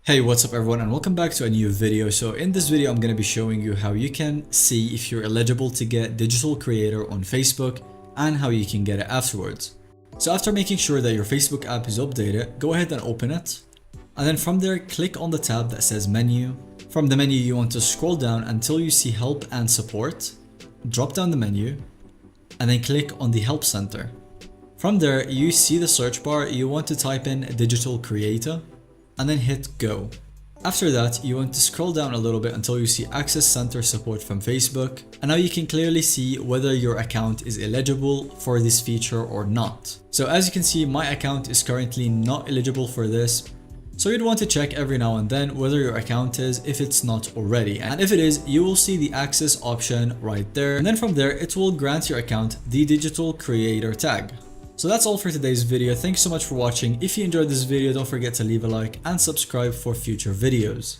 Hey, what's up everyone and welcome back to a new video. So in this video, I'm going to be showing you how you can see if you're eligible to get digital creator on Facebook and how you can get it afterwards. So after making sure that your Facebook app is updated, go ahead and open it. And then from there, click on the tab that says menu. From the menu, you want to scroll down until you see help and support. Drop down the menu and then click on the help center. From there, you see the search bar, you want to type in digital creator and then hit go. After that, you want to scroll down a little bit until you see Access Center support from Facebook. And now you can clearly see whether your account is eligible for this feature or not. So as you can see, my account is currently not eligible for this. So you'd want to check every now and then whether your account is, if it's not already. And if it is, you will see the access option right there. And then from there, it will grant your account the digital creator tag. So that's all for today's video. Thanks so much for watching. If you enjoyed this video, don't forget to leave a like and subscribe for future videos.